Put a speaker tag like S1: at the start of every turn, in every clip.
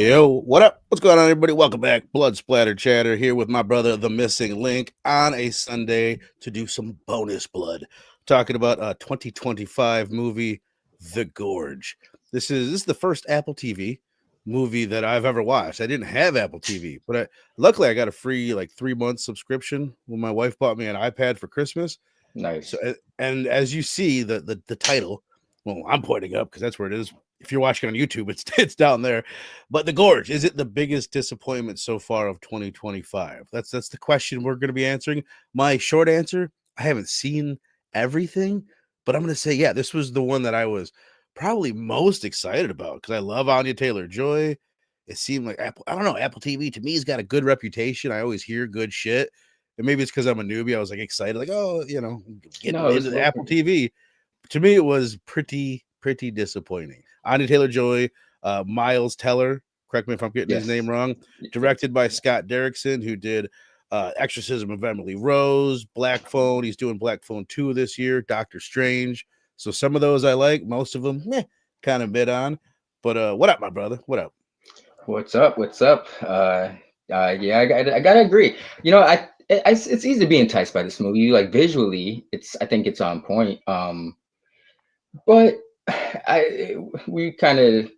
S1: Yo, what up? What's going on, everybody? Welcome back. Blood Splatter Chatter here with my brother, The Missing Link, on a Sunday to do some bonus blood. Talking about a 2025 movie, The Gorge. This is the first Apple TV movie that I've ever watched. I didn't have Apple TV, but luckily I got a free 3-month subscription when my wife bought me an iPad for Christmas.
S2: Nice.
S1: So, and as you see, the title, well, I'm pointing up because that's where it is. If you're watching on YouTube, it's down there. But The Gorge, is it the biggest disappointment so far of 2025? That's the question we're going to be answering. My short answer, I haven't seen everything, but I'm going to say, yeah, this was the one that I was probably most excited about because I love Anya Taylor-Joy. It seemed like Apple, I don't know, Apple TV to me has got a good reputation. I always hear good shit. And maybe it's because I'm a newbie. I was like excited, like, oh, getting into the Apple TV. To me, it was pretty disappointing. Anya Taylor-Joy, Miles Teller, correct me if I'm getting his name wrong, directed by Scott Derrickson, who did Exorcism of Emily Rose, Black Phone. He's doing Black Phone 2 this year, Doctor Strange. So some of those I like, most of them, kind of bid on. But what up, my brother? What up?
S2: What's up? Yeah, I gotta agree. It's easy to be enticed by this movie. Like visually, I think it's on point. But we kind of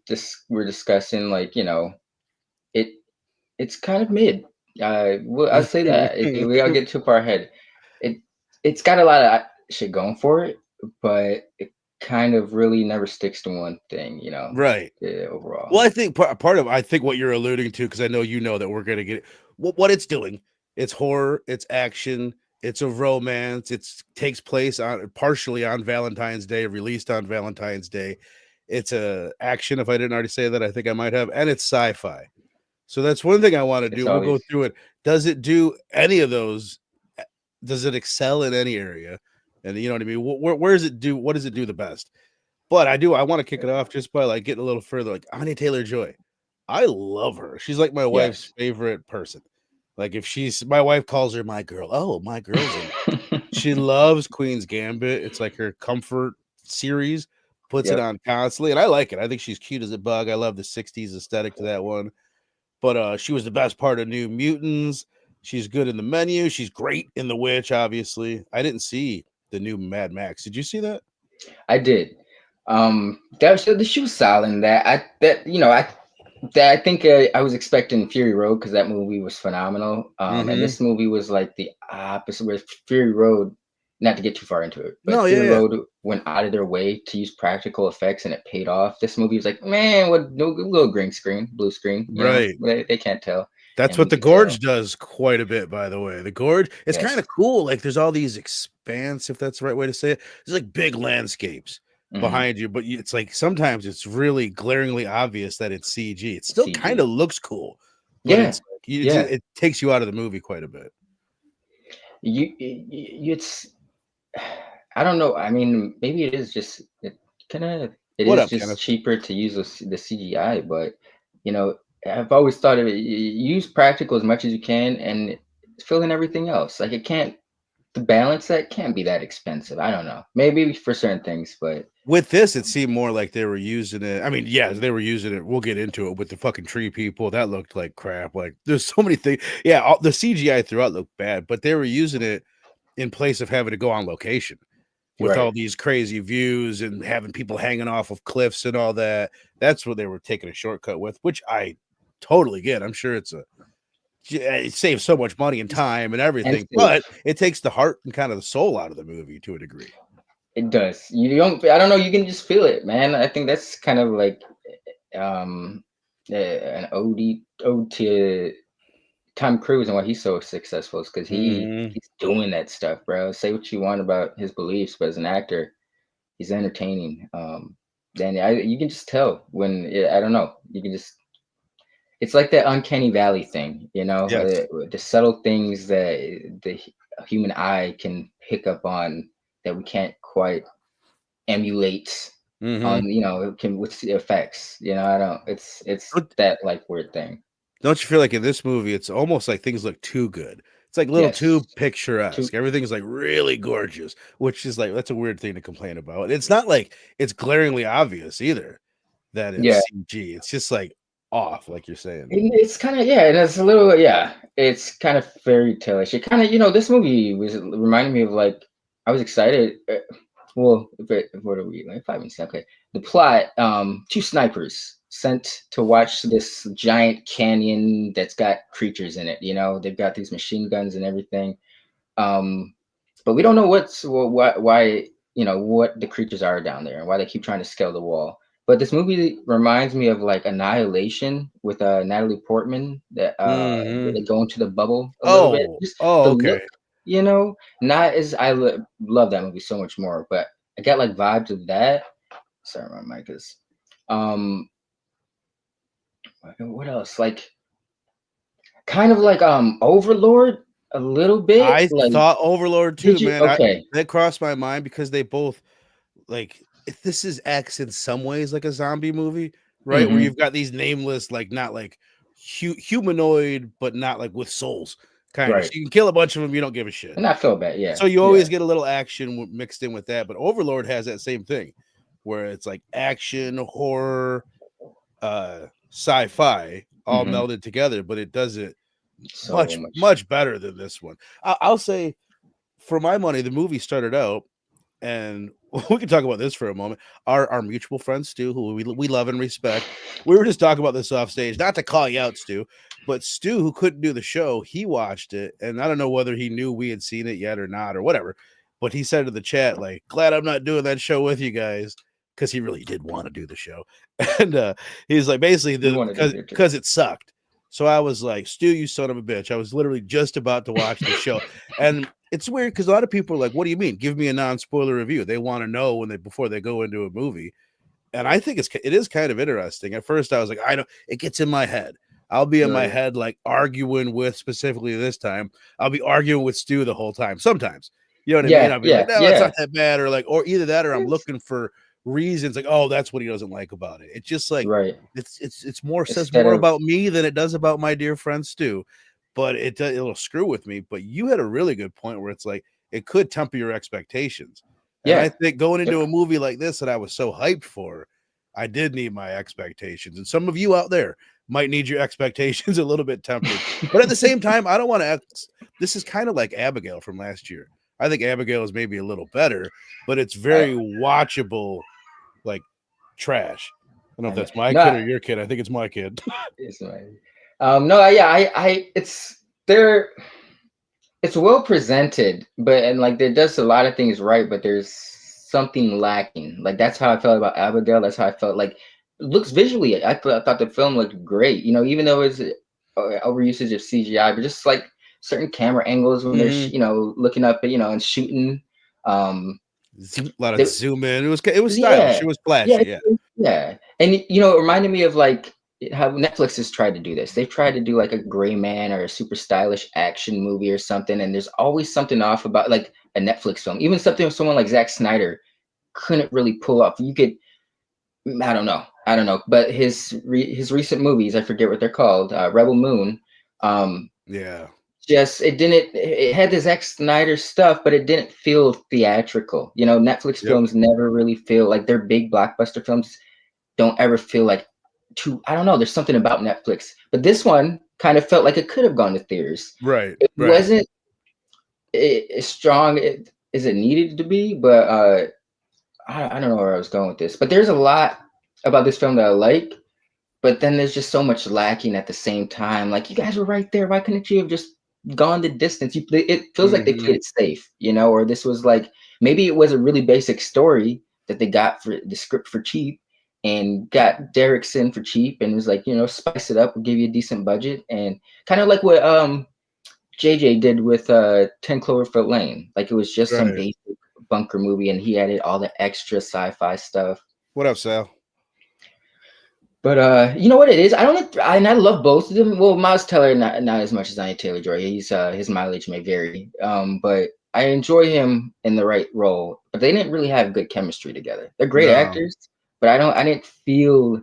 S2: we're discussing it's kind of mid. I'll say that we gotta get too far ahead. It's got a lot of shit going for it, but it kind of really never sticks to one thing,
S1: Right.
S2: Overall.
S1: Well, I think I think what you're alluding to, because I know that we're gonna get what it's doing. It's horror, it's action, it's a romance. It takes place partially on Valentine's Day, released on Valentine's Day. It's a action. If I didn't already say that, I think I might have, and it's sci-fi. So that's one thing I want to do. We'll go through it. Does it do any of those? Does it excel in any area? And you know what I mean? Where does it do? What does it do the best? But I want to kick it off just by getting a little further. Like Anya Taylor-Joy, I love her. She's like my wife's favorite person. Like if my wife calls her my girl. Oh, my girl's in. She loves Queen's Gambit. It's like her comfort series. Puts it on constantly, and I like it. I think she's cute as a bug. I love the 60s aesthetic to that one. But she was the best part of New Mutants. She's good in The Menu. She's great in The Witch, obviously. I didn't see the new Mad Max. Did you see that?
S2: I did. She was solid in that. I think I was expecting Fury Road because that movie was phenomenal. And this movie was like the opposite. Where Fury Road, not to get too far into it, but Fury Road went out of their way to use practical effects and it paid off. This movie was like, man, what no little green screen, blue screen,
S1: right?
S2: They can't tell.
S1: That's what The Gorge does quite a bit, by the way. The Gorge, it's kind of cool. Like there's all these expanse, if that's the right way to say it. There's like big landscapes behind you, but it's like sometimes it's really glaringly obvious that it's CG. It still kind of looks cool. But it takes you out of the movie quite a bit.
S2: It's I don't know. I mean, maybe it is just cheaper to use the CGI, but I've always thought of it. Use practical as much as you can, and fill in everything else. Like the balance that can't be that expensive. I don't know. Maybe for certain things, but
S1: with this, it seemed more like they were using it. I mean, yeah, they were using it. We'll get into it with the fucking tree people. That looked like crap. Like there's so many things. Yeah, the CGI throughout looked bad, but they were using it in place of having to go on location with all these crazy views and having people hanging off of cliffs and all that. That's what they were taking a shortcut with, which I totally get. I'm sure it saves so much money and time and everything, but it takes the heart and kind of the soul out of the movie to a degree.
S2: It does. I don't know. You can just feel it, man. I think that's kind of like an ode to Tom Cruise and why he's so successful is because he's doing that stuff, bro. Say what you want about his beliefs, but as an actor, he's entertaining. Then you can just tell when I don't know. You can just. It's like that uncanny valley thing, the subtle things that the human eye can pick up on that we can't quite emulate on, with the effects. It's that like weird thing.
S1: Don't you feel like in this movie, it's almost like things look too good? It's like a little too picturesque. Everything's like really gorgeous, which is like, that's a weird thing to complain about. It's not like it's glaringly obvious either that it's CG. It's just like, off, like you're saying.
S2: It's kind of, yeah, and it's a little, yeah, it's kind of fairy tale-ish. It kind of, this movie was reminding me of, like, I was excited. Well, what are we like 5 minutes? Okay, the plot: two snipers sent to watch this giant canyon that's got creatures in it. They've got these machine guns and everything. But we don't know why what the creatures are down there and why they keep trying to scale the wall. But this movie reminds me of like Annihilation with Natalie Portman, that where they go into the bubble a little bit. Just the
S1: Okay.
S2: look, not as love that movie so much more, but I got like vibes of that. Sorry, my mic is. What else? Like kind of like Overlord a little bit.
S1: I
S2: Like,
S1: thought Overlord too,
S2: did you?
S1: man.
S2: Okay.
S1: That crossed my mind because they both like this acts in some ways like a zombie movie, right? Where you've got these nameless, like not like humanoid, but not like with souls, kind of.
S2: Right.
S1: So you can kill a bunch of them, you don't give a shit.
S2: And I feel bad, yeah.
S1: So you always get a little action mixed in with that. But Overlord has that same thing, where it's like action, horror, sci-fi all melded together, but it does it
S2: so
S1: much better than this one. I'll say, for my money, the movie started out, and we can talk about this for a moment. Our mutual friend Stu, who we love and respect, we were just talking about this off stage, not to call you out, Stu, but Stu, who couldn't do the show, he watched it, and I don't know whether he knew we had seen it yet or not or whatever, but he said to the chat, like, glad I'm not doing that show with you guys, because he really did want to do the show. And he's like, basically, because it sucked. So I was like, Stu, you son of a bitch. I was literally just about to watch the show. And it's weird because a lot of people are like, what do you mean? Give me a non-spoiler review. They want to know before they go into a movie. And I think it is kind of interesting. At first I was like, I know it gets in my head. I'll be in my head, like arguing with, specifically this time, I'll be arguing with Stu the whole time. Sometimes, you know what I mean? I'll be like, no, it's not that bad. Or either that, or I'm looking for reasons like, oh, that's what he doesn't like about it. It's just like, it's more says more about me than it does about my dear friend Stu, but it'll screw with me. But you had a really good point where it's like it could temper your expectations. And I think going into a movie like this that I was so hyped for, I did need my expectations. And some of you out there might need your expectations a little bit tempered. But at the same time, I don't want to this is kind of like Abigail from last year. I think Abigail is maybe a little better, but it's very watchable, like trash. I don't know if that's my kid or your kid. I think it's my kid.
S2: It's mine. No, yeah, it's well presented, but like it does a lot of things right, but there's something lacking. Like that's how I felt about Abigail. That's how I felt. Like it looks visually, I thought the film looked great. Even though it's overusage of CGI, but just like certain camera angles when they're looking up, and shooting.
S1: A lot of zoom in. It was stylish. It was flashy.
S2: Yeah. And it reminded me of like how Netflix has tried to do this. They've tried to do like a Gray Man or a super stylish action movie or something, and there's always something off about like a Netflix film. Even something with someone like Zack Snyder couldn't really pull off. You could, I don't know, but his recent movies, I forget what they're called, Rebel Moon. Just it had the Zack Snyder stuff, but it didn't feel theatrical. Netflix films never really feel like their big blockbuster films don't ever feel like I don't know. There's something about Netflix, but this one kind of felt like it could have gone to theaters.
S1: Right.
S2: It wasn't as strong as it needed to be, but I don't know where I was going with this. But there's a lot about this film that I like, but then there's just so much lacking at the same time. Like, you guys were right there. Why couldn't you have just gone the distance? It feels like they played it safe, or this was like, maybe it was a really basic story that they got for the script for cheap and got Derrickson for cheap and was like, spice it up, we'll give you a decent budget. And kind of like what JJ did with 10 Cloverfield Lane. Like, it was just some basic bunker movie and he added all the extra sci-fi stuff.
S1: What up, Sal?
S2: But you know what it is? I love both of them. Well, Miles Teller not as much as Anya Taylor-Joy. He's his mileage may vary. But I enjoy him in the right role. But they didn't really have good chemistry together. They're great actors, but I didn't feel.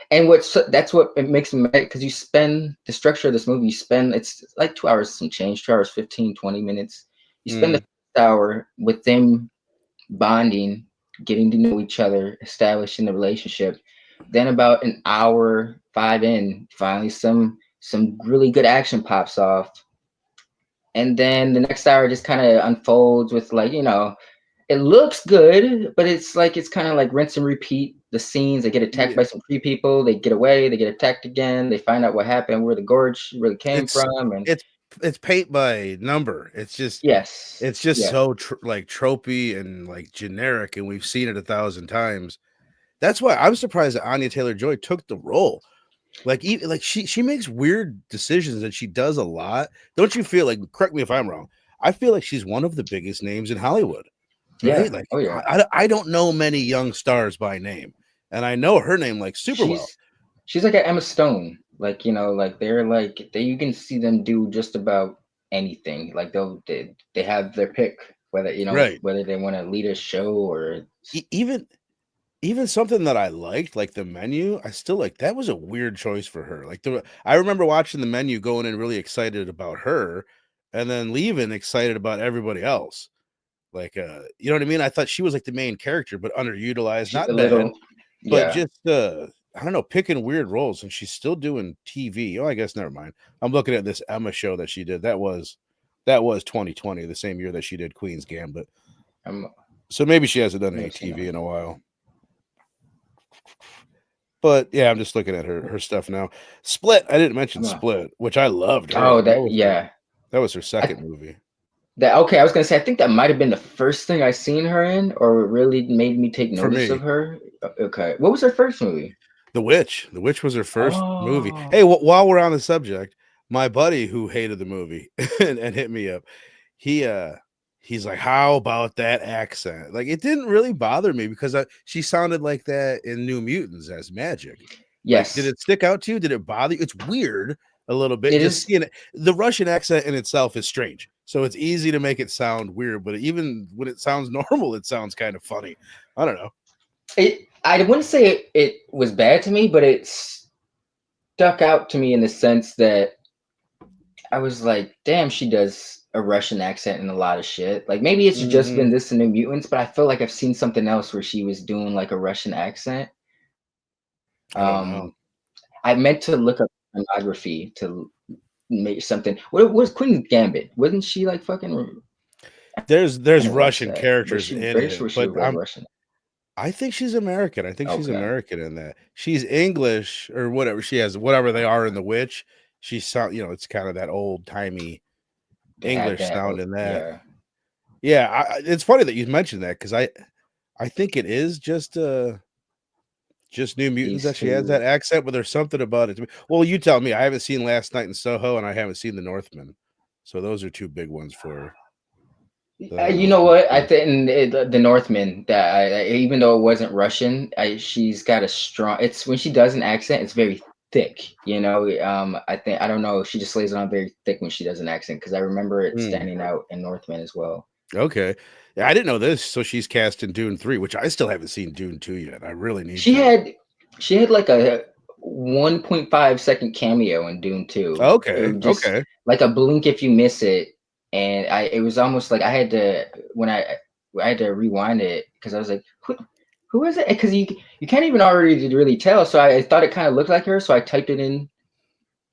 S2: And that's what it makes me mad, because you spend the structure of this movie. It's like 2 hours some change, 2 hours 15, 20 minutes. You spend the first hour with them bonding, getting to know each other, establishing the relationship. Then about an hour, 5 in, finally some really good action pops off. And then the next hour just kind of unfolds with like, it looks good, but it's kind of like rinse and repeat the scenes. They get attacked
S1: Yeah,
S2: by some free people, they get away, they get attacked again, they find out what happened, where the gorge really came
S1: it's
S2: from, and
S1: it's it's paint by number.
S2: yes,
S1: It's just
S2: yeah,
S1: so like tropey and like generic, and we've seen it 1,000 times. That's why I'm surprised that Anya Taylor-Joy took the role. Like even like she makes weird decisions and she does a lot. Don't you feel like? Correct me if I'm wrong. I feel like she's one of the biggest names in Hollywood, right?
S2: yeah,
S1: Like
S2: oh yeah.
S1: I don't know many young stars by name, and I know her name like super well.
S2: She's like an Emma Stone. Like, like they're like you can see them do just about anything. Like they have their pick, whether
S1: Right.
S2: whether they want to lead a show or
S1: Even something that I liked, like the menu, I still like that was a weird choice for her. Like I remember watching the menu, going in really excited about her, and then leaving excited about everybody else. Like you know what I mean? I thought she was like the main character, but underutilized,
S2: a
S1: not bad,
S2: little,
S1: but
S2: yeah.
S1: just I don't know, picking weird roles, and she's still doing TV. Oh, I guess never mind. I'm looking at this Emma show that she did. That was 2020, the same year that she did Queen's Gambit.
S2: I'm
S1: So maybe she hasn't done any
S2: never seen
S1: TV
S2: her.
S1: in a while. But yeah, I'm just looking at her stuff now. Split, I didn't mention
S2: I'm a,
S1: Split, which I loved her
S2: oh,
S1: in.
S2: that, yeah.
S1: That was her
S2: I
S1: second movie.
S2: that Okay, I was gonna say I think that might have been the first thing I seen her in, or really made me take
S1: For
S2: notice of
S1: me.
S2: her. Okay, what was her first movie?
S1: The Witch. The Witch was her first movie.
S2: Oh,
S1: Hey, while we're on the subject, my buddy who hated the movie and hit me up, he he's like, "How about that accent?" Like it didn't really bother me because she sounded like that in New Mutants as Magic. Like, did
S2: yes,
S1: it stick out to you? Did it bother you? It's weird a little bit.
S2: it
S1: Just
S2: is.
S1: seeing it. The Russian accent in itself is strange. So it's easy to make it sound weird, but even when it sounds normal, it sounds kind of funny. I don't know.
S2: I wouldn't say it was bad to me, but it stuck out to me in the sense that I was like, damn, she does a Russian accent in a lot of shit. Like maybe it's just been
S1: Hmm.
S2: this in New Mutants, but I feel like I've seen something else where she was doing like a Russian accent.
S1: I don't know.
S2: Um, I meant to look up pornography to make something. What was Queen's Gambit? Wasn't she like fucking? I
S1: There's
S2: didn't watch
S1: Russian
S2: that. Was
S1: characters
S2: she
S1: in
S2: British or
S1: it,
S2: was she
S1: but
S2: like Russian?
S1: I think she's American. I think she's
S2: Okay,
S1: American in that. She's English or whatever. She has whatever they are in The Witch. She sound, it's kind of that old timey
S2: they had
S1: English
S2: that.
S1: sound
S2: Oh,
S1: in that.
S2: yeah,
S1: Yeah, it's funny that you mentioned that because I think it is just New Mutants
S2: these
S1: that she has that
S2: two.
S1: accent, but there's something about it to me. Well, you tell me. I haven't seen Last Night in Soho, and I haven't seen The Northman, so those are two big ones for her that I
S2: You
S1: know
S2: know
S1: for
S2: what? I
S1: sure.
S2: think the Northman that even though it wasn't Russian, she's got a strong. It's when she does an accent, it's very thick. I think I don't know. She just lays it on very thick when she does an accent because I remember it
S1: Hmm.
S2: standing out in Northman as well.
S1: Okay. Yeah, I didn't know this. So she's cast in Dune 3, which I still haven't seen Dune 2 yet. I really need
S2: She
S1: to.
S2: had she had like a 1.5-second cameo in Dune 2. It
S1: Okay.
S2: was just
S1: Okay.
S2: like a blink if you miss it, and it was almost like I had to when I had to rewind it because I was like, who is it? Because you can't even already really tell. So I thought it kind of looked like her, so I typed it in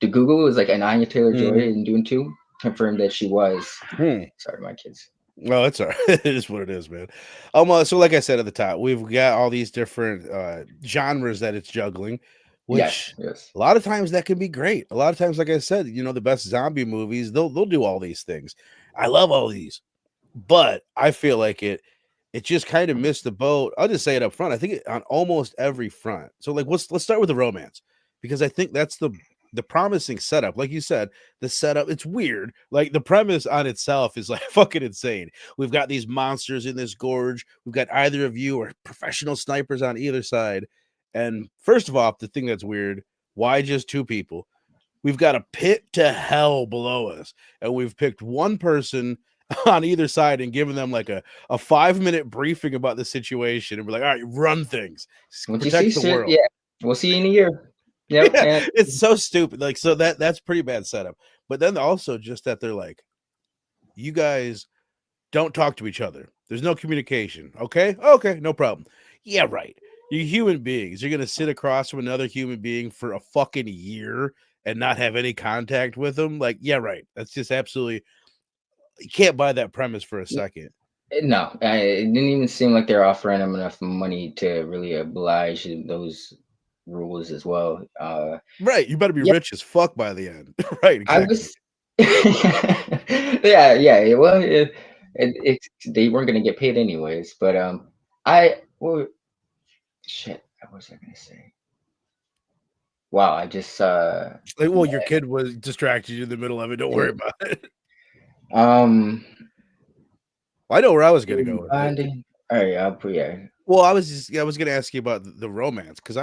S2: to Google. It was like an Anya Taylor-Joy
S1: Mhm.
S2: in Dune 2, confirmed that she was.
S1: Hmm.
S2: Sorry, my kids.
S1: Well, it's all right. It is what it is, man. So like I said at the top, we've got all these different genres that it's juggling,
S2: Yes,
S1: which
S2: yes.
S1: a lot of times that can be great. A lot of times, like I said, the best zombie movies, they'll do all these things. I love all these, but I feel like it just kind of missed the boat. I'll just say it up front. I think on almost every front. So like let's start with the romance because I think that's the promising setup. Like you said, the setup, it's weird. Like the premise on itself is like fucking insane. We've got these monsters in this gorge. We've got either of you or professional snipers on either side. And first of all, the thing that's weird, why just two people? We've got a pit to hell below us, and we've picked one person on either side and given them like a 5-minute briefing about the situation. And we're like, all right, run things,
S2: Once you see
S1: protect the
S2: shit,
S1: world.
S2: yeah, we'll see you in a year. Yep,
S1: Yeah,
S2: and
S1: it's so stupid. Like, so that's pretty bad setup. But then also just that they're like, you guys don't talk to each other. There's no communication. Okay. Okay. No problem. Yeah. Right. You human beings. You're gonna sit across from another human being for a fucking year and not have any contact with them. Like, yeah, right. That's just absolutely. You can't buy that premise for a second.
S2: No, it didn't even seem like they're offering him enough money to really oblige those rules as well.
S1: Right. You better be
S2: Yeah,
S1: rich as fuck by the end. Right.
S2: I
S1: Exactly.
S2: was. Yeah. Well, they weren't gonna get paid anyways. But well, shit. What was I gonna say? Wow, I just
S1: Like, well, your kid was distracted you in the middle of it. Don't worry about it.
S2: um
S1: I know where I was gonna go with it.
S2: bonding. All right, I'll put yeah.
S1: Well, I was gonna ask you about the romance because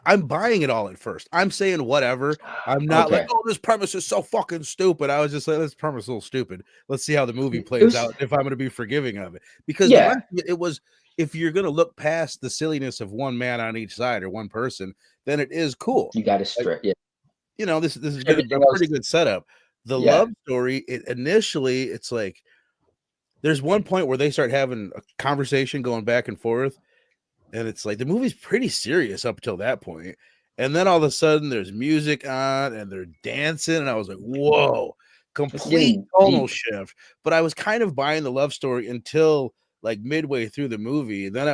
S1: I'm buying it all at first. I'm saying whatever. I'm not like,
S2: Okay.
S1: oh, this premise is so fucking stupid. I was just like, this premise is a little stupid. Let's see how the movie
S2: It
S1: plays
S2: was
S1: out if I'm gonna be forgiving of it. Because the
S2: yeah.
S1: rest of it was if you're gonna look past the silliness of one man on each side or one person, then it is cool.
S2: You got to
S1: Like,
S2: strip. Yeah.
S1: this is good, a
S2: Everything else.
S1: pretty good setup. The
S2: Yeah.
S1: love story, initially, it's like there's one point where they start having a conversation going back and forth, and it's like the movie's pretty serious up until that point. And then all of a sudden there's music on and they're dancing. And I was like, whoa,
S2: It's
S1: complete
S2: getting
S1: tonal
S2: deep.
S1: shift. But I was kind of buying the love story until like midway through the movie. And then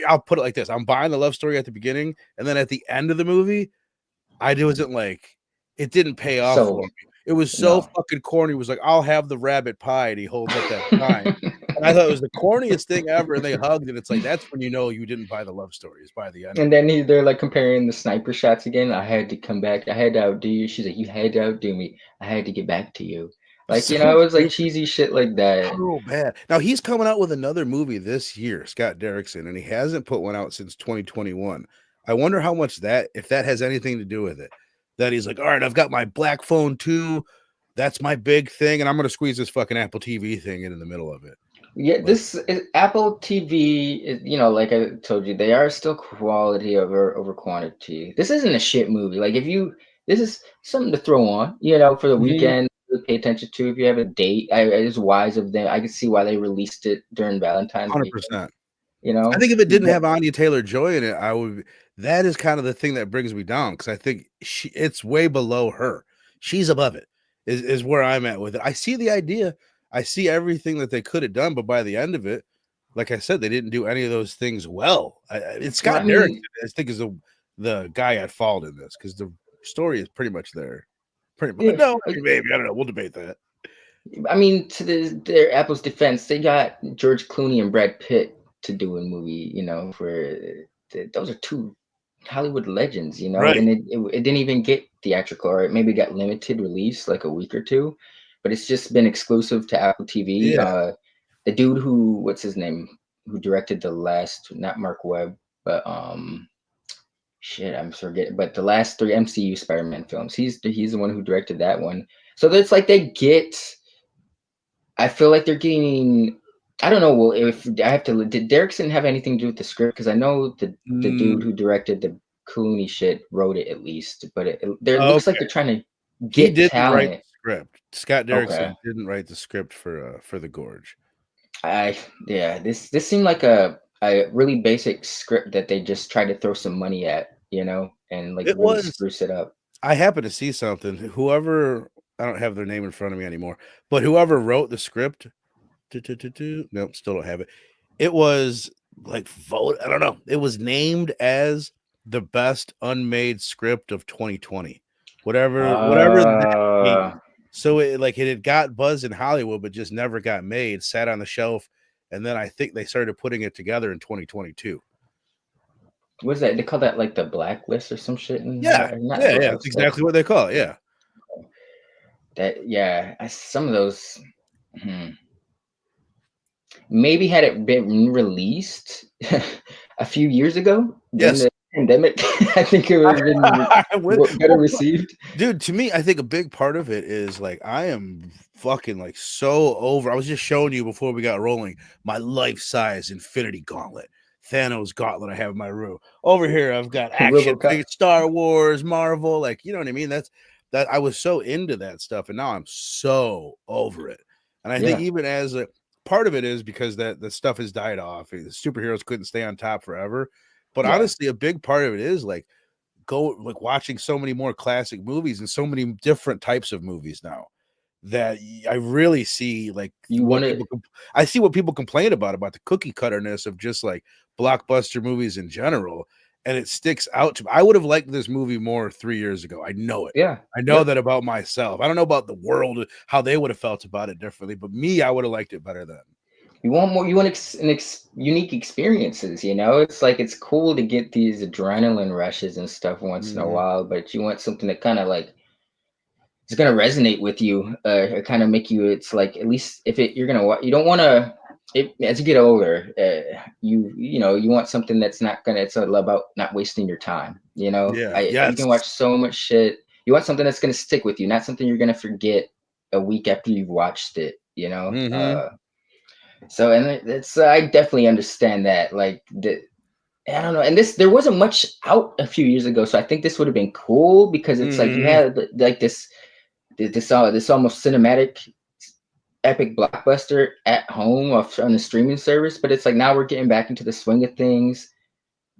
S1: I'll put it like this. I'm buying the love story at the beginning. And then at the end of the movie, I wasn't like, it didn't pay off for
S2: So
S1: me. It was so
S2: no.
S1: fucking corny. It was like, I'll have the rabbit pie. And he holds up that sign. And I thought it was the corniest thing ever, and they hugged, and it's like that's when you know you didn't buy the love story is by the end of
S2: And
S1: it.
S2: then they're like comparing the sniper shots again. I had to come back. I had to outdo you. She's like, you had to outdo me. I had to get back to you. Like,
S1: So
S2: it was like
S1: stupid,
S2: cheesy shit like that.
S1: so bad. Now he's coming out with another movie this year, Scott Derrickson, and he hasn't put one out since 2021. I wonder how much if that has anything to do with it. That he's like, all right, I've got my black phone too. That's my big thing, and I'm gonna squeeze this fucking Apple TV thing in the middle of it.
S2: Yeah,
S1: Like,
S2: this is, Apple TV is, like I told you, they are still quality over quantity. This isn't a shit movie. Like this is something to throw on, for the
S1: mhm,
S2: weekend to pay attention to. If you have a date, it's wise of them. I can see why they released it during Valentine's weekend.
S1: 100%.
S2: You
S1: I
S2: know,
S1: think if it didn't
S2: but
S1: have Anya Taylor-Joy in it, I would. That is kind of the thing that brings me down because I think it's way below her. She's above it. Is where I'm at with it. I see the idea. I see everything that they could have done, but by the end of it, like I said, they didn't do any of those things well. It's
S2: well, I
S1: Scott Derrickson,
S2: mean,
S1: I think, is the guy at fault in this because the story is pretty much there. Pretty much.
S2: yeah,
S1: No, I mean, maybe I don't know. We'll debate that.
S2: to their Apple's defense, they got George Clooney and Brad Pitt to do a movie. Those are two Hollywood legends.
S1: Right.
S2: And it didn't even get theatrical, or it maybe got limited release, like a week or two, but it's just been exclusive to Apple TV.
S1: Yeah.
S2: The dude what's his name, who directed the last, not Mark Webb, but shit, I'm forgetting, but the last three MCU Spider-Man films, he's the one who directed that one. So it's like I feel like they're getting. I don't know. Well, if I have to, did Derrickson have anything to do with the script? Because I know the dude
S1: Mm,
S2: who directed the Clooney shit wrote it at least, but it looks like
S1: okay.
S2: they're trying to
S1: He
S2: get
S1: didn't write
S2: talent.
S1: the script. Scott
S2: Okay.
S1: Derrickson didn't write the script for the Gorge.
S2: Yeah, this seemed like a really basic script that they just tried to throw some money at, and like
S1: It
S2: really
S1: was.
S2: spruce it up.
S1: I happened to see something. Whoever I don't have their name in front of me anymore, but whoever wrote the script, nope, still don't have it. It was like vote. I don't know. It was named as the best unmade script of 2020. Whatever that
S2: Uh,
S1: means. So it had got buzz in Hollywood, but just never got made. Sat on the shelf, and then I think they started putting it together in 2022.
S2: what's that? They call that like the blacklist or some shit in
S1: Yeah,
S2: not
S1: yeah. That's
S2: blacklist, like
S1: exactly what they call it. Yeah.
S2: that. Yeah, some of those. Hmm. Maybe had it been released a few years ago during
S1: Yes.
S2: the pandemic, I think it would have been better
S1: Well,
S2: received.
S1: dude, to me, I think a big part of it is like I am fucking like so over. I was just showing you before we got rolling my life-size Infinity Gauntlet, Thanos Gauntlet I have in my room. Over here, I've got action
S2: RoboCop.
S1: figures, Star Wars, Marvel, like you know what I mean? That I was so into that stuff, and now I'm so over it. And I think
S2: Yeah,
S1: even as a part of it is because that the stuff has died off. The superheroes couldn't stay on top forever. But
S2: Yeah.
S1: honestly, a big part of it is like watching so many more classic movies and so many different types of movies now that I really see like
S2: You
S1: what
S2: want to,
S1: people I see what people complain about the cookie cutterness of just like blockbuster movies in general, and it sticks out to me. I would have liked this movie more 3 years ago. I know it.
S2: yeah.
S1: I know that about myself. I don't know about the world, how they would have felt about it differently, but me, I would have liked it better then.
S2: You want more, you want unique experiences, you know? It's like it's cool to get these adrenaline rushes and stuff once in a
S1: Mhm.
S2: while, but you want something that kind of like it's gonna resonate with you, kind of make you. It's like at least if it you're gonna you don't want to. As you get older, you know you want something that's not gonna. It's all about not wasting your time. You know,
S1: Yeah.
S2: you
S1: Yes.
S2: can watch so much shit. You want something that's gonna stick with you, not something you're gonna forget a week after you've watched it. You know,
S1: Mhm.
S2: so and it's I definitely understand that. Like the I don't know, and this there wasn't much out a few years ago, so I think this would have been cool because it's like you
S1: Mhm.
S2: had like this almost cinematic epic blockbuster at home on the streaming service, but it's like now we're getting back into the swing of things.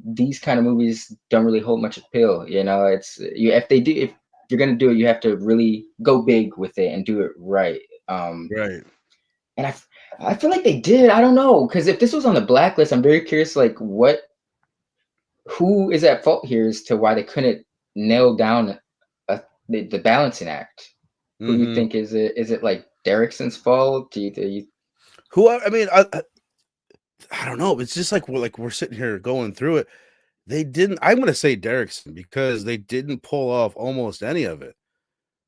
S2: These kind of movies don't really hold much appeal, you know. It's you if they do if you're gonna do it, you have to really go big with it and do it right.
S1: Right.
S2: And I feel like they did. I don't know because if this was on the blacklist, I'm very curious, like who is at fault here as to why they couldn't nail down the balancing act. Who do you
S1: Mhm.
S2: think is it? Is it like Derrickson's fault? Do you
S1: Who I mean, I don't know. It's just like we're sitting here going through it. They didn't. I'm gonna say Derrickson because they didn't pull off almost any of it.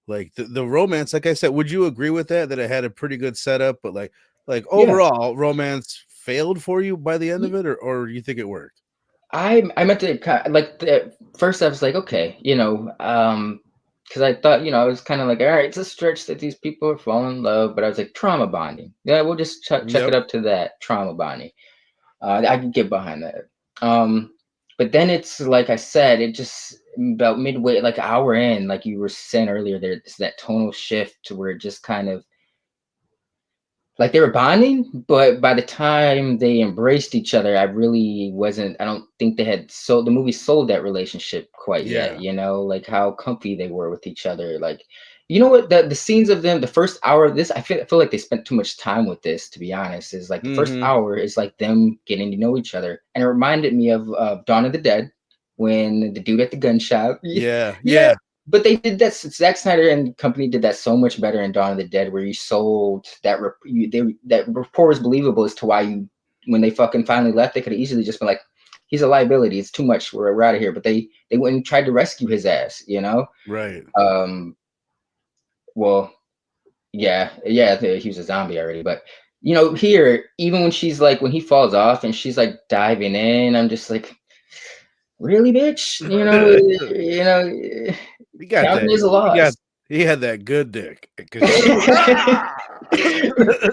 S1: Like the romance, like I said, would you agree with that? That it had a pretty good setup, but like
S2: Yeah.
S1: overall, romance failed for you by the end of it, or you think it worked?
S2: I meant to like first I was like, okay, you know, because I thought, you know, I was kind of like, all right, it's a stretch that these people are falling in love, but I was like, trauma bonding. Yeah, we'll just chuck it
S1: Yep.
S2: up to that trauma bonding. I can get behind that. Um, but then it's like I said, it just about midway, like an hour in, like you were saying earlier, there's that tonal shift to where it just kind of like they were bonding, but by the time they embraced each other, I don't think they had sold the movie sold that relationship quite yet,
S1: Yeah.
S2: you know, like how comfy they were with each other. Like, you know what, the scenes of them, the first hour of this, I feel like they spent too much time with this, to be honest. Is like the first
S1: Mm-hmm.
S2: hour is like them getting to know each other. And it reminded me of Dawn of the Dead when the dude at the gun shop.
S1: Yeah.
S2: Yeah,
S1: Yeah.
S2: but they did that. Zack Snyder and company did that so much better in Dawn of the Dead, where you sold that that rapport was believable as to why you when they fucking finally left, they could have easily just been like, "He's a liability. It's too much. We're out of here." But they went and tried to rescue his ass. You know.
S1: Right.
S2: Um. Well, yeah. He was a zombie already, but you know, here even when she's like when he falls off and she's like diving in, I'm just like, really, bitch. You know.
S1: He got
S2: Counting is a
S1: that.
S2: loss.
S1: He had that good dick because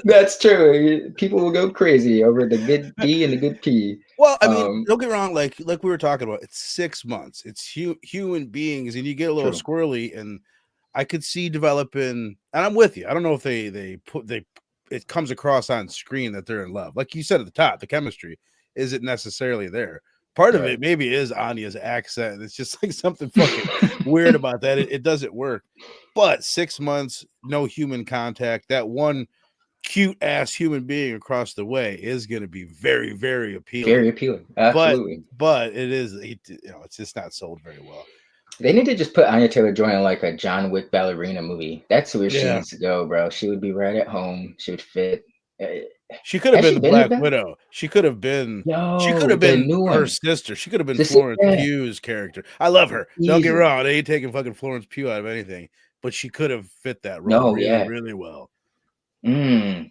S2: That's true. People will go crazy over the good D and the good P.
S1: well, I mean,
S2: Um,
S1: don't get me wrong. Like we were talking about, it's 6 months. It's human beings, and you get a little
S2: true.
S1: squirrely. And I could see developing. And I'm with you. I don't know if they put they it comes across on screen that they're in love. Like you said at the top, the chemistry isn't necessarily there. Part of
S2: Right.
S1: it maybe is Anya's accent. It's just like something fucking weird about that. It doesn't work. But 6 months, no human contact. That one cute ass human being across the way is going to be very, very appealing.
S2: Very appealing.
S1: But
S2: Absolutely.
S1: it is, it's just not sold very well.
S2: They need to just put Anya Taylor-Joy in like a John Wick ballerina movie. That's where she
S1: Yeah,
S2: needs to go, bro. She would be right at home. She would fit. Uh,
S1: she could have
S2: has
S1: been
S2: she
S1: the
S2: been in the
S1: Black
S2: back?
S1: Widow. She could have been. She could
S2: Yo,
S1: have
S2: the
S1: been
S2: new
S1: her
S2: one.
S1: sister. She could have been
S2: This is
S1: Florence
S2: yeah,
S1: Pugh's character. I love her. Don't get me
S2: easy.
S1: wrong. They ain't taking fucking Florence Pugh out of anything, but she could have fit that role
S2: No,
S1: really,
S2: yeah.
S1: really well.
S2: Mm.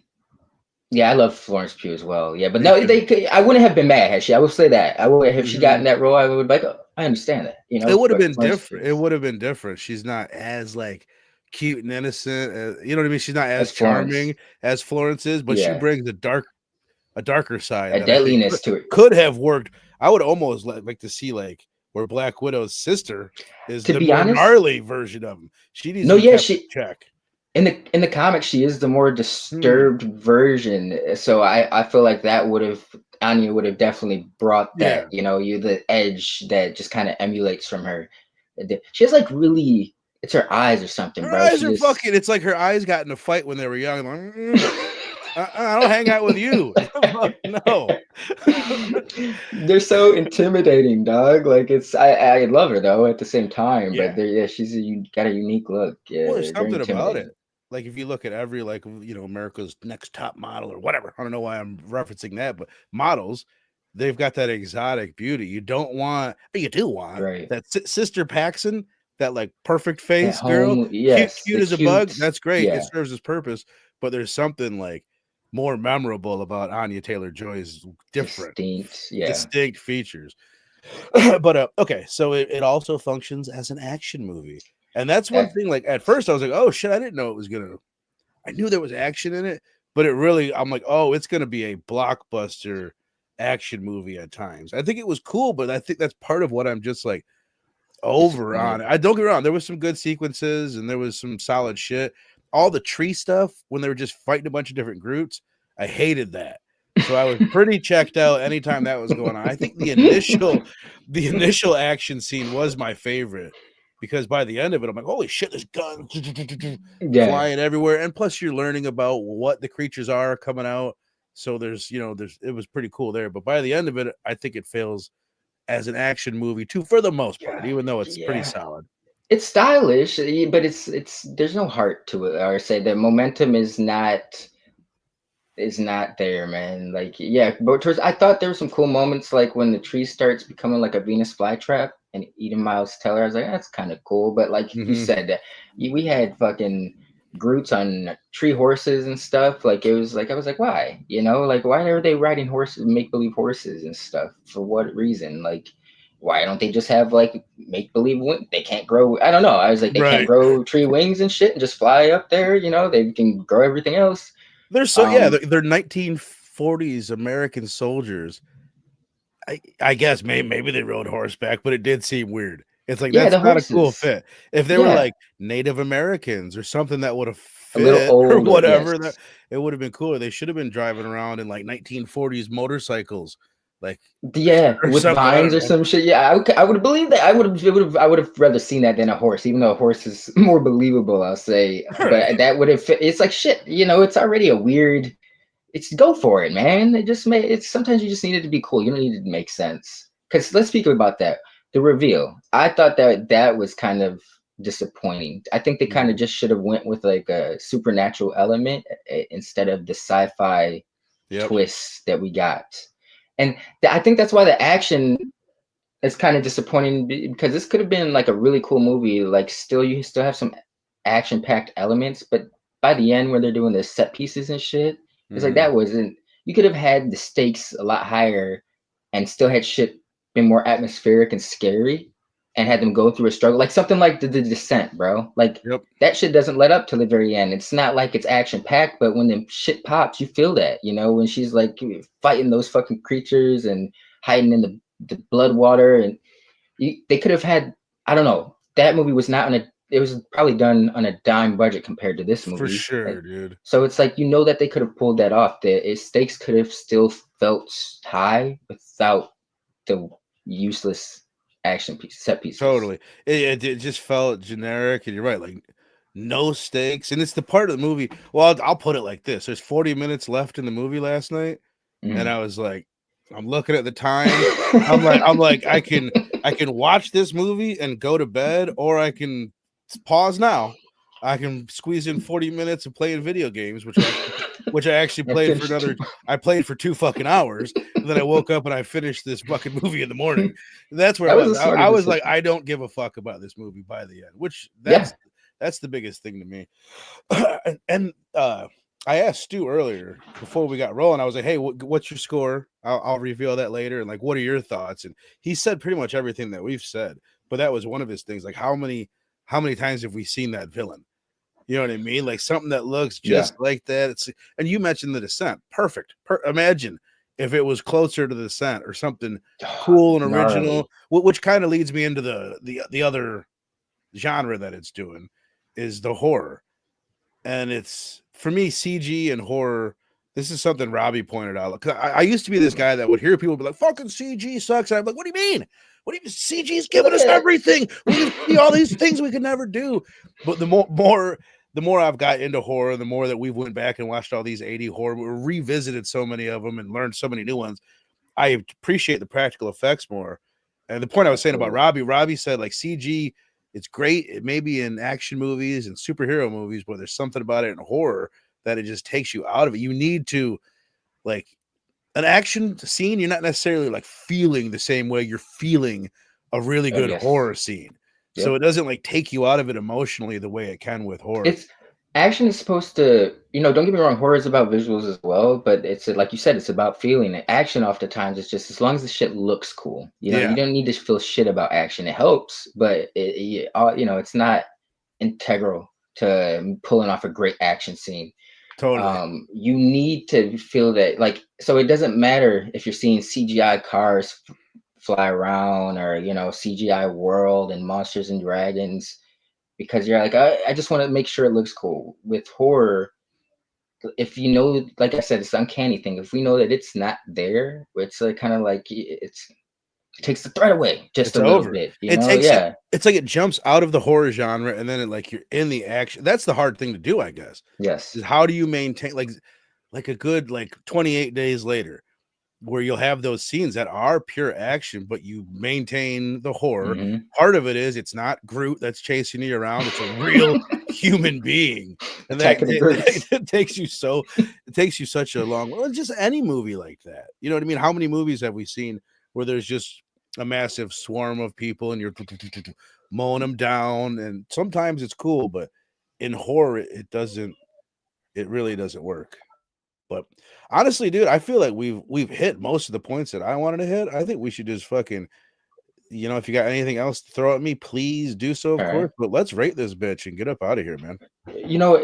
S2: Yeah, I love Florence Pugh as well. Yeah, but
S1: Me
S2: no,
S1: too.
S2: I wouldn't have been mad had she. I will say that. I would if she got
S1: Hmm.
S2: in that role. I would be like, oh, I understand that, you
S1: It
S2: know.
S1: would have
S2: But
S1: been
S2: Florence Pugh
S1: different. It would have been different. She's not as like cute and innocent. You know what I mean? She's not
S2: as
S1: as
S2: Florence,
S1: charming as Florence is, but she
S2: yeah,
S1: brings a darker side
S2: a
S1: that I think
S2: deadliness to it.
S1: could have worked. I would almost like to see like where Black Widow's sister is
S2: To
S1: the
S2: be
S1: more
S2: honest,
S1: gnarly version of him. She needs to
S2: no,
S1: be
S2: yeah,
S1: kept in
S2: she
S1: check.
S2: in the comics she is the more
S1: Hmm.
S2: disturbed version. So I feel like that would have Anya would have definitely brought
S1: Yeah.
S2: that, you the edge that just kind of emulates from her. She has like really, it's her eyes or something,
S1: Her
S2: bro.
S1: eyes
S2: She
S1: are
S2: just
S1: fucking. It's like her eyes got in a fight when they were young. Like, I don't hang out with you. Fuck no.
S2: they're so intimidating, dog. Like I love her though at the same time, but
S1: Yeah.
S2: yeah, got a unique look. Yeah,
S1: Well, there's
S2: very
S1: something about it.
S2: intimidating.
S1: Like if you look at every America's Next Top Model or whatever. I don't know why I'm referencing that, but models, they've got that exotic beauty. You don't want, but you do want
S2: Right.
S1: that Sister Paxson, that like perfect
S2: That
S1: face girl,
S2: home,
S1: cute,
S2: yes,
S1: cute
S2: the
S1: as a bug.
S2: cute,
S1: That's great. It
S2: yeah,
S1: serves its purpose, but there's something like more memorable about Anya Taylor-Joy's different,
S2: distinct, yeah.
S1: distinct features. But okay, so it also functions as an action movie. And that's one
S2: That
S1: thing, like at first I was like, oh shit, I didn't know it was gonna, I knew there was action in it, but it really, I'm like, oh, it's gonna be a blockbuster action movie at times. I think it was cool, but I think that's part of what I'm just like over on
S2: disappointed.
S1: it. I don't get me wrong, there was some good sequences and there was some solid shit. All the tree stuff when they were just fighting a bunch of different groups, I hated that. So I was pretty checked out anytime that was going on. I think the initial action scene was my favorite because by the end of it, I'm like, holy shit, there's guns
S2: Yeah,
S1: flying everywhere. And plus you're learning about what the creatures are coming out. So it was pretty cool there. But by the end of it, I think it fails as an action movie too, for the most part,
S2: yeah,
S1: even though it's pretty
S2: yeah.
S1: solid.
S2: It's stylish, but it's there's no heart to it. Or say the momentum is not there, man. Like, yeah, but I thought there were some cool moments, like when the tree starts becoming like a Venus flytrap and eating Miles Teller. I was like, that's kind of cool. But like you
S1: Mm-hmm.
S2: said, that we had fucking Groots on tree horses and stuff. Like it was like I was like, why? Like why are they riding horses, make believe horses and stuff? For what reason? Like, why don't they just have like make believe they can't grow? I don't know. I was like, they can't
S1: Right.
S2: grow tree wings and shit and just fly up there. They can grow everything else.
S1: Yeah,
S2: Um,
S1: they're 1940s American soldiers. I guess maybe they rode horseback, but it did seem weird. It's like
S2: Yeah,
S1: that's
S2: the
S1: not a cool
S2: horses.
S1: fit. If they were
S2: Yeah,
S1: like Native Americans or something that would have
S2: a little
S1: fit or
S2: older. Yes.
S1: whatever, that it would have been cooler. They should have been driving around in like 1940s motorcycles, like
S2: Yeah,
S1: or
S2: with
S1: something. I
S2: vines
S1: don't
S2: or
S1: know.
S2: some shit. Yeah, I would believe that. I would have rather seen that than a horse, even though a horse is more believable, I'll say.
S1: All
S2: But
S1: right.
S2: that would have fit. It's like shit. It's already a weird. It's go for it, man. It just may. It's sometimes you just need it to be cool. You don't need it to make sense. Because let's speak about that. The reveal. I thought that was kind of disappointing. I think they kind of
S1: Mhm.
S2: just should have went with like a supernatural element instead of the sci-fi
S1: Yep.
S2: twists that we got. And I think that's why the action is kind of disappointing because this could have been like a really cool movie. Like, you still have some action-packed elements, but by the end, where they're doing the set pieces and shit, it's like
S1: Mhm.
S2: that wasn't. You could have had the stakes a lot higher, and still had shit been more atmospheric and scary, and had them go through a struggle, like something like the Descent, bro. Like
S1: Yep.
S2: that shit doesn't let up till the very end. It's not like it's action packed, but when the shit pops, you feel that. When she's like fighting those fucking creatures and hiding in the blood water, and they could have had. I don't know. That movie was not on a. It was probably done on a dime budget compared to this
S1: For
S2: movie.
S1: sure, dude.
S2: So it's like that they could have pulled that off. The stakes could have still felt high without the useless set pieces.
S1: Totally. It just felt generic, and you're right, like no stakes. And it's the part of the movie. Well, I'll put it like this: there's 40 minutes left in the movie last night, and
S2: Mm.
S1: I was like, I'm looking at the time. I'm like, I can watch this movie and go to bed, or I can pause now. I can squeeze in 40 minutes of playing video games, which I actually
S2: And
S1: played for
S2: finished.
S1: another. I played for 2 fucking hours, and then I woke up and I finished this fucking movie in the morning. That's where I
S2: That was
S1: was.
S2: a
S1: I,
S2: smarter
S1: I was like,
S2: decision.
S1: I don't give a fuck about this movie by the end, which
S2: Yeah,
S1: that's the biggest thing to me. and I asked Stu earlier before we got rolling. I was like, "Hey, what's your score?" I'll reveal that later. And like, what are your thoughts? And he said pretty much everything that we've said. But that was one of his things. Like, how many times have we seen that villain? You know what I mean? Like something that looks
S2: yeah.
S1: just like that. And you mentioned the Descent. Perfect. Imagine if it was closer to the Descent or something cool and original,
S2: Gnarly.
S1: which kind of leads me into the other genre that it's doing is the horror. And it's for me, CG and horror, This is something Robbie pointed out. 'Cause I used to be this guy that would hear people be like, "Fucking CG sucks." And I'm like, "What do you mean? What do you mean? CG's giving us everything. We can see all these things we could never do." But the more I've got into horror, the more that we went back and watched all these 80 horror, we revisited so many of them and learned so many new ones. I appreciate the practical effects more. And the point I was saying about Robbie said like CG, it's great. It may be in action movies and superhero movies, but there's something about it in horror that it just takes you out of it. You need to, like, an action scene, you're not necessarily like feeling the same way you're feeling a really good horror scene. Yep. So it doesn't like take you out of it emotionally the way it can with horror.
S2: It's action is supposed to, don't get me wrong, horror is about visuals as well, but it's like you said, it's about feeling it. Action oftentimes is just as long as the shit looks cool. You don't need to feel shit about action. It helps, but it's not integral to pulling off a great action scene.
S1: Totally.
S2: You need to feel that, like, so it doesn't matter if you're seeing CGI cars fly around or CGI world and monsters and dragons, because you're like, I just want to make sure it looks cool. With horror, if like I said, it's an uncanny thing. If we know that it's not there, it's like kind of like it takes the threat away just a little bit.
S1: It's like it jumps out of the horror genre and then you're in the action. That's the hard thing to do, I guess.
S2: Yes.
S1: Is how do you maintain like a good 28 days later, where you'll have those scenes that are pure action, but you maintain the horror. Mm-hmm. Part of it is it's not Groot that's chasing you around; it's a real human being, and it takes you such a long. Well, just any movie like that, you know what I mean? How many movies have we seen where there's just a massive swarm of people and you're mowing them down? And sometimes it's cool, but in horror, it really doesn't work. But honestly, dude, I feel like we've hit most of the points that I wanted to hit. I think we should just fucking, if you got anything else to throw at me, please do so, of course. Right. But let's rate this bitch and get up out of here, man.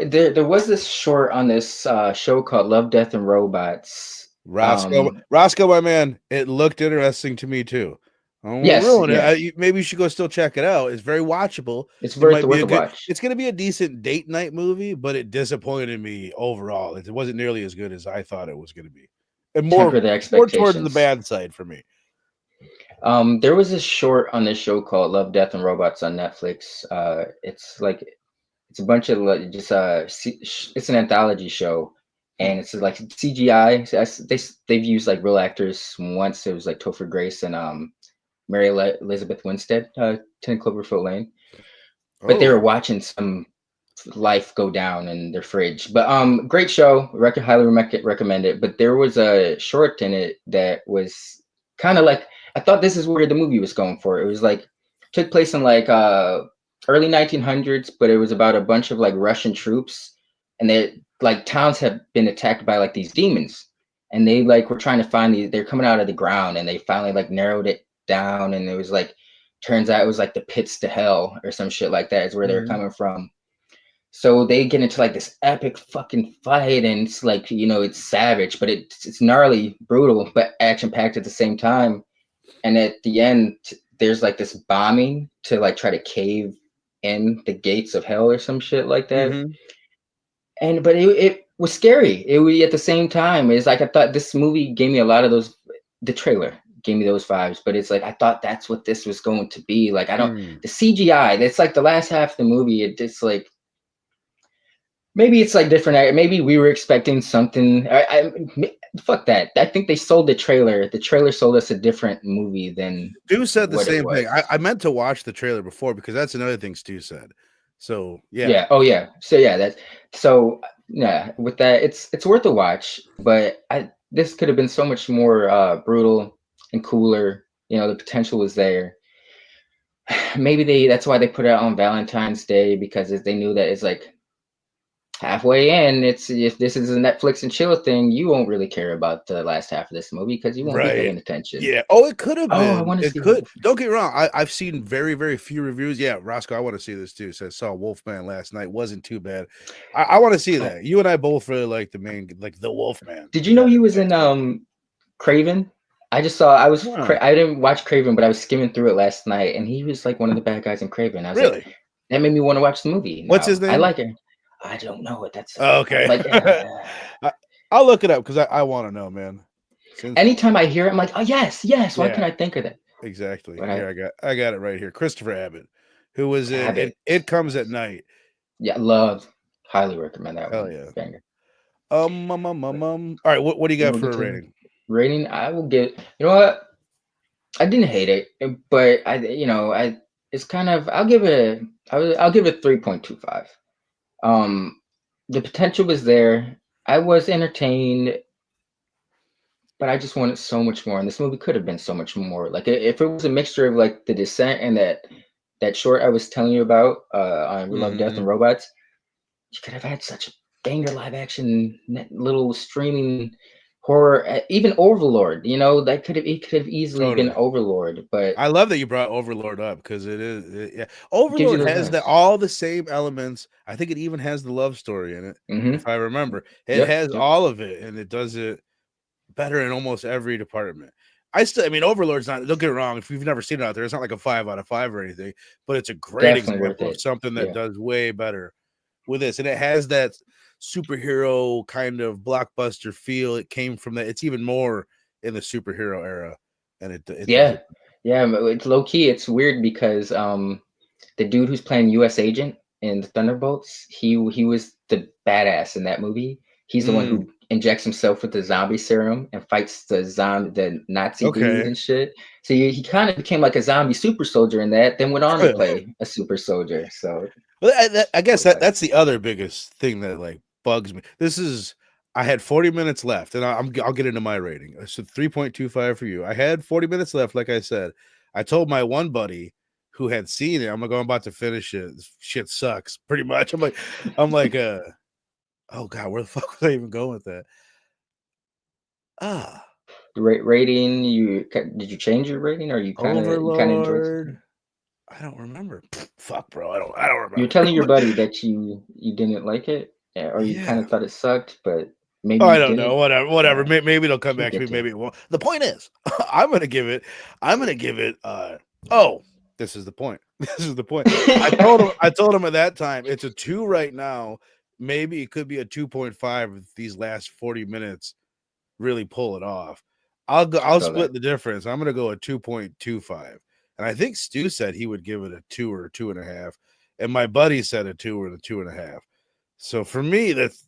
S2: There was this short on this show called Love, Death, and Robots.
S1: Roscoe, my man, it looked interesting to me too.
S2: Yes,
S1: maybe you should go still check it out. It's very watchable.
S2: It's worth a watch.
S1: It's going to be a decent date night movie, but it disappointed me overall. It wasn't nearly as good as I thought it was going to be, and more towards the bad side for me.
S2: There was a short on this show called Love, Death, and Robots on Netflix. It's a bunch of it's an anthology show. And it's like CGI. They've used like real actors once. It was like Topher Grace and Mary Elizabeth Winstead, 10 Cloverfield Lane. But they were watching some life go down in their fridge. But great show. Highly recommend it. But there was a short in it that was kind of like, I thought this is where the movie was going for. It was like, took place in like early 1900s, but it was about a bunch of like Russian troops. And they like towns have been attacked by like these demons. And they like were trying to find they're coming out of the ground, and they finally like narrowed it down, and it was like, turns out it was like the pits to hell or some shit like that is where they're coming from. So they get into like this epic fucking fight, and it's like, it's savage, but it's gnarly, brutal, but action packed at the same time. And at the end, there's like this bombing to like try to cave in the gates of hell or some shit like that. Mm-hmm. But it was scary. It was at the same time. It's like, I thought this movie gave me a lot of those, the trailer gave me those vibes, but it's like, I thought that's what this was going to be. Like, the CGI, that's like the last half of the movie. It's like, maybe it's like different. Maybe we were expecting something. Fuck that. I think they sold the trailer. The trailer sold us a different movie than
S1: Stu said the same thing. I meant to watch the trailer before, because that's another thing Stu said. So yeah.
S2: Yeah. Oh yeah. So yeah, with that, it's worth a watch, but this could have been so much more brutal and cooler. The potential was there. Maybe that's why they put it out on Valentine's Day, because they knew that it's like halfway in. If this is a Netflix and chill thing, you won't really care about the last half of this movie because you won't be paying attention.
S1: Yeah. Oh, it could have been. I want to see. Could. Don't get me wrong. I've seen very, very few reviews. Yeah, Roscoe, I want to see this too. Saw Wolfman last night. Wasn't too bad. I want to see that. You and I both really like the Wolfman.
S2: Did you know he was in Craven? I just saw. I didn't watch Craven, but I was skimming through it last night, and he was like one of the bad guys in Craven. I was like, that made me want to watch the movie.
S1: What's his name?
S2: I like it. I don't know what that's.
S1: Okay. I'll look it up because I want to know, man. Since
S2: Anytime I hear it, I'm like, oh yes, yes. Why
S1: yeah,
S2: can't I think of that?
S1: exactly.
S2: But
S1: Here I got it right here. Christopher Abbott, who was in
S2: Abbott,
S1: It Comes at Night.
S2: yeah, love, highly recommend that
S1: Hell
S2: one.
S1: yeah.
S2: Banger.
S1: All right, what do you
S2: Then
S1: got
S2: we'll
S1: for
S2: get
S1: a
S2: to
S1: rating?
S2: rating. I will get. You know what? I didn't hate it, but it's kind of. I'll give it 3.25. Um, the potential was there. I was entertained, but I just wanted so much more. And this movie could have been so much more. Like if it was a mixture of like The Descent and that short I was telling you about on We Love Death
S1: Mm-hmm.
S2: and Robots, you could have had such a banger live action little streaming horror, even Overlord. It could have easily been
S1: Totally.
S2: Overlord, but
S1: I love that you brought Overlord up because yeah.
S2: it gives you
S1: Overlord
S2: those
S1: has
S2: vibes.
S1: all the same elements. I think it even has the love story in it, if
S2: Mm-hmm.
S1: I remember. It
S2: Yep.
S1: has
S2: Yep.
S1: all of it, and it does it better in almost every department. I mean, Overlord's not. Don't get it wrong. If you've never seen it out there, it's not like a 5 out of 5 or anything. But it's a great
S2: Definitely worth
S1: example of
S2: it.
S1: something that
S2: Yeah.
S1: does way better with this, and it has that superhero kind of blockbuster feel. It came from that. It's even more in the superhero era, and it does
S2: Yeah.
S1: it.
S2: Yeah. It's low key. It's weird because the dude who's playing U.S. Agent in the Thunderbolts, he was the badass in that movie. He's the one
S1: Mm,
S2: who injects himself with the zombie serum and fights the Nazi dude
S1: okay.
S2: and shit. So he kind of became like a zombie super soldier in that, then went on to play a super soldier. So
S1: Well, I
S2: I
S1: guess
S2: was like,
S1: that's the other biggest thing that like bugs me. This is I had 40 minutes left, and I'll get into my rating. So 3.25 for you. I had 40 minutes left, like I said. I told my one buddy who had seen it, I'm like, I'm about to finish it. This shit sucks, pretty much. I'm like, oh god, where the fuck was I even going with that? Ah,
S2: rating. Did you change your rating, or you kind of enjoyed
S1: Overlord.
S2: something?
S1: I don't remember. Fuck, bro. I don't
S2: You were
S1: remember.
S2: telling your buddy that you didn't like it, yeah, or you kind
S1: Yeah.
S2: of thought it sucked, but maybe
S1: Oh,
S2: you
S1: I don't know.
S2: didn't.
S1: Whatever.
S2: Yeah,
S1: Maybe it'll come
S2: we'll
S1: back to
S2: get
S1: me.
S2: to
S1: Maybe
S2: it.
S1: it won't. The point is, I'm gonna give it. I'm gonna give it. Oh, this is the point. This is the point. I told him at that time it's a 2 right now. Maybe it could be a 2.5 if these last 40 minutes really pull it off.
S2: I
S1: I'll
S2: feel that.
S1: split the difference. I'm gonna go a 2.25. And I think Stu said he would give it a 2 or a 2.5. And my buddy said a 2 or the 2.5. So for me, that's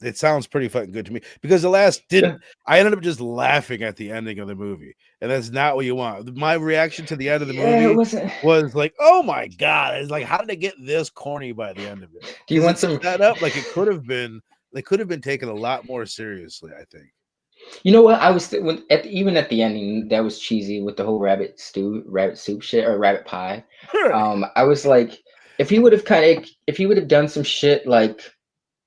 S1: it sounds pretty fucking good to me because the last
S2: Yeah,
S1: didn't. I ended up just laughing at the ending of the movie, and that's not what you want. My reaction to the end of the
S2: yeah, it
S1: movie
S2: wasn't.
S1: was like, "Oh my god!" It's like, how did they get this corny by the end of it?
S2: Do you
S1: Because
S2: want
S1: it's
S2: some?
S1: set up like it could have been. They could have been taken a lot more seriously. I think.
S2: You know what? I was even at the ending that was cheesy with the whole rabbit soup shit or rabbit pie.
S1: Right.
S2: I was like, if he would have done some shit like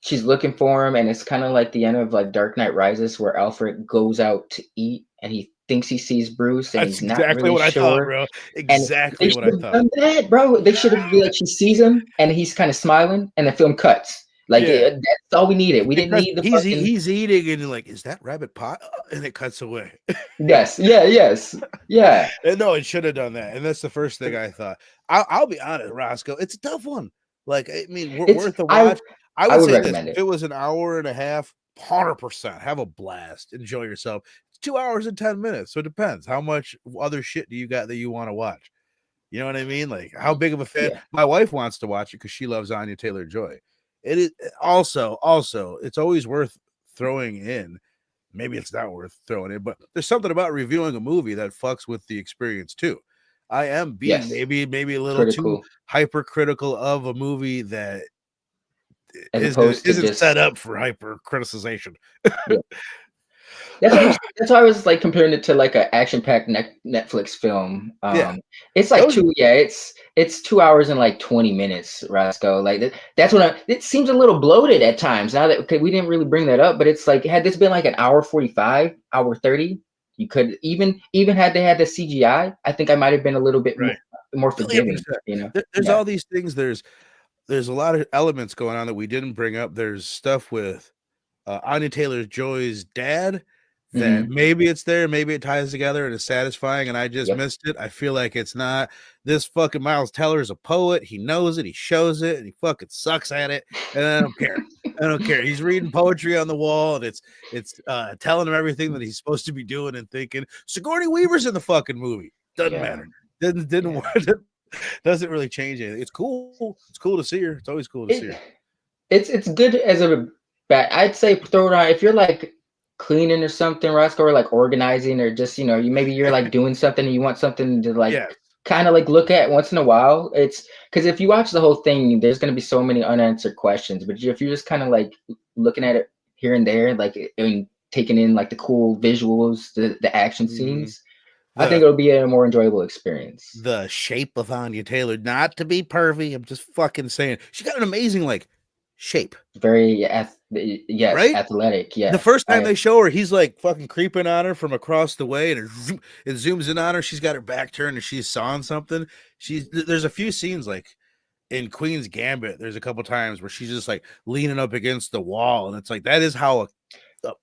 S2: she's looking for him, and it's kind of like the end of like Dark Knight Rises, where Alfred goes out to eat and he thinks he sees Bruce and
S1: That's
S2: he's not
S1: exactly
S2: really
S1: what I thought,
S2: sure.
S1: bro.
S2: And they
S1: Exactly what
S2: should
S1: I
S2: have
S1: thought.
S2: done that, bro. They should have like she sees him and he's kind of smiling, and the film cuts. Like
S1: Yeah.
S2: that's all we needed. We didn't
S1: Because
S2: need the fucking
S1: he's eating and you're like, is that rabbit pie? And it cuts away.
S2: yes, yeah, yes, yeah.
S1: And no, it should have done that. And that's the first thing I thought. I'll be honest, Roscoe. It's a tough one. Like, I mean,
S2: It's
S1: worth a watch. I
S2: I
S1: would
S2: would
S1: say this:
S2: recommend
S1: if
S2: it.
S1: it was an hour and a half, 100%, have a blast, enjoy yourself. It's 2 hours and 10 minutes, so it depends. How much other shit do you got that you want to watch? You know what I mean? Like, how big of a fan?
S2: Yeah,
S1: My wife wants to watch it because she loves Anya Taylor-Joy. It is also, it's always worth throwing in. Maybe it's not worth throwing in, but there's something about reviewing a movie that fucks with the experience too. I am being
S2: yes,
S1: maybe a little too
S2: critical
S1: hypercritical of a movie that
S2: as
S1: isn't
S2: opposed to
S1: isn't set
S2: just
S1: up for hyper criticization.
S2: yeah. That's why I was like comparing it to like an action-packed Netflix film.
S1: Yeah,
S2: It's like
S1: those.
S2: it's 2 hours and like 20 minutes, Roscoe. Like that's what it seems a little bloated at times. Now that okay, we didn't really bring that up, but it's like had this been like an hour 45, hour 30, you could even had they had the CGI, I think I might have been a little bit
S1: Right,
S2: more
S1: million
S2: forgiving,
S1: percent.
S2: you know?
S1: There's
S2: Yeah.
S1: all these things. There's a lot of elements going on that we didn't bring up. There's stuff with Anya Taylor Joy's dad that maybe it's there, maybe it ties together and is satisfying, and I just
S2: Yep.
S1: missed it. I feel like it's not. This fucking Miles Teller is a poet. He knows it. He shows it, and he fucking sucks at it. And I don't care. I don't care. He's reading poetry on the wall, and it's telling him everything that he's supposed to be doing and thinking. Sigourney Weaver's in the fucking movie. Doesn't matter. Didn't doesn't really change anything. It's cool. It's cool to see her. It's always cool to see her.
S2: It's good as a bad. I'd say throw it on if you're like cleaning or something, Roscoe, or like organizing, or just you're like doing something and you want something to like kind of like look at once in a while. It's because if you watch the whole thing, there's gonna be so many unanswered questions. But if you're just kind of like looking at it here and there, like and taking in like the cool visuals, the action scenes. I think it'll be a more enjoyable experience.
S1: The shape of Anya Taylor, not to be pervy, I'm just fucking saying, she got an amazing like shape.
S2: Very right? Athletic. Yeah.
S1: The first time they show her, he's like fucking creeping on her from across the way, and it zooms in on her. She's got her back turned, and she's sawing something. There's a few scenes like in Queen's Gambit. There's a couple times where she's just like leaning up against the wall, and it's like that is how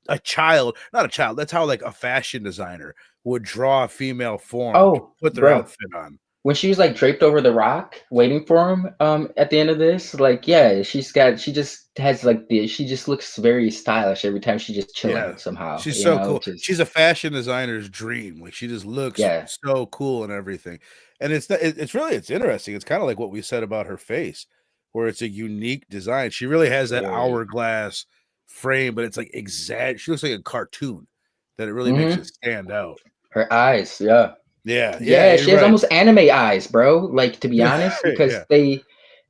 S1: a child, not a child, that's how like a fashion designer would draw a female form to put their outfit on.
S2: When she was like draped over the rock waiting for him at the end of this, like she just looks very stylish every time she's just chilling somehow.
S1: She's so cool. She's a fashion designer's dream. Like she just looks so cool and everything. And it's interesting. It's kind of like what we said about her face, where it's a unique design. She really has that hourglass frame, but it's like exact. She looks like a cartoon that it really makes it stand out.
S2: Her eyes,
S1: she
S2: has almost anime eyes, bro. Like, to be honest, because they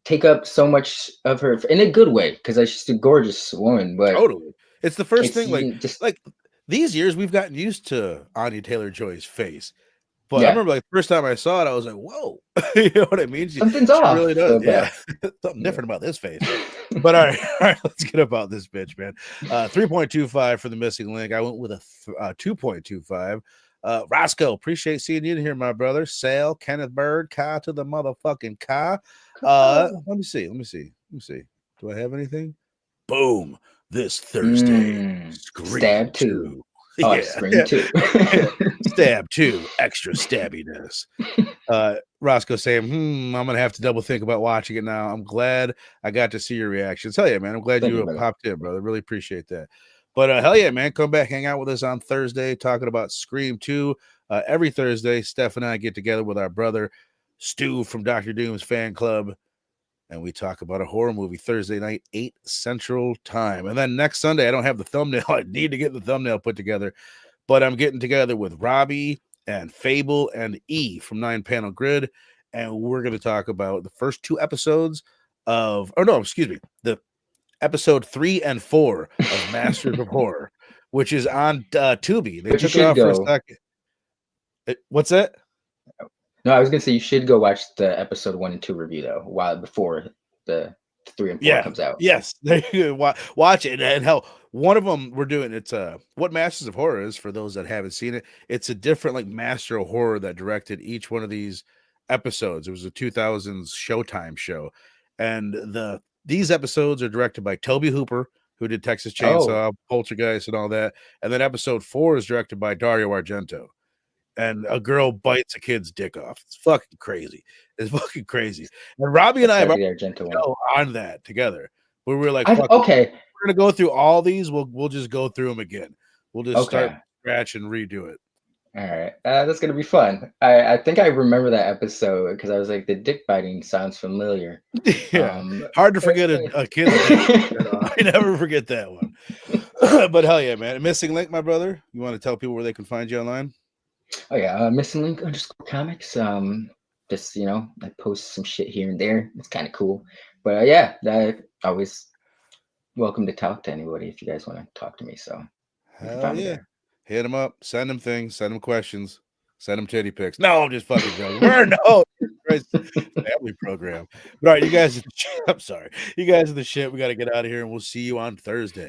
S2: take up so much of her in a good way. Because she's a gorgeous woman, but
S1: totally, it's the first thing. Like these years, we've gotten used to Anya Taylor-Joy's face, but I remember like the first time I saw it, I was like, "Whoa," you know what I mean?
S2: Something's off.
S1: Really does, something different about this face. But all right, let's get about this bitch, man. 3.25 for the missing link. I went with a 2.25. Roscoe, appreciate seeing you here, my brother. Sale, Kenneth Bird, Kai to the motherfucking Kai. Let me see. Do I have anything? Boom. This Thursday.
S2: Stab 2. Oh, Scream 2.
S1: Stab 2. Extra stabbiness. Roscoe saying, I'm gonna have to double think about watching it now. I'm glad I got to see your reaction. Tell you, man, I'm glad you popped in, brother. Really appreciate that. But hell yeah, man, come back, hang out with us on Thursday, talking about Scream 2. Every Thursday, Steph and I get together with our brother Stu from Dr. Doom's fan club, and we talk about a horror movie Thursday night, 8 Central Time. And then next Sunday, I don't have the thumbnail. I need to get the thumbnail put together, but I'm getting together with Robbie and Fable and E from 9 Panel Grid, and we're going to talk about the first 2 episodes the episode 3 and 4 of Masters of Horror, which is on Tubi. They took it off for a second. What's that?
S2: No, I was gonna say you should go watch the episode 1 and 2 review though, before the 3 and 4 comes out.
S1: Yes, watch it. And hell, one of them we're doing. It's what Masters of Horror is, for those that haven't seen it. It's a different like master of horror that directed each one of these episodes. It was a 2000s Showtime show, and these episodes are directed by Toby Hooper, who did Texas Chainsaw, Poltergeist, and all that. And then episode 4 is directed by Dario Argento. And a girl bites a kid's dick off. It's fucking crazy. And Robbie and I are on that together, where we're like,
S2: okay,
S1: we're gonna go through all these. We'll just go through them again. We'll just start from scratch and redo it.
S2: All right, that's gonna be fun. I think I remember that episode because I was like, the dick biting sounds familiar.
S1: Hard to forget a kid's dick. I never forget that one. But hell yeah, man! Missing Link, my brother. You want to tell people where they can find you online?
S2: Oh yeah, Missing Link _comics. Just I post some shit here and there. It's kind of cool. But I always welcome to talk to anybody if you guys want to talk to me. So
S1: hell yeah. Hit them up, send them things, send them questions, send them titty pics. No, I'm just fucking joking. Family program. But all right, you guys are the shit. I'm sorry. You guys are the shit. We got to get out of here, and we'll see you on Thursday.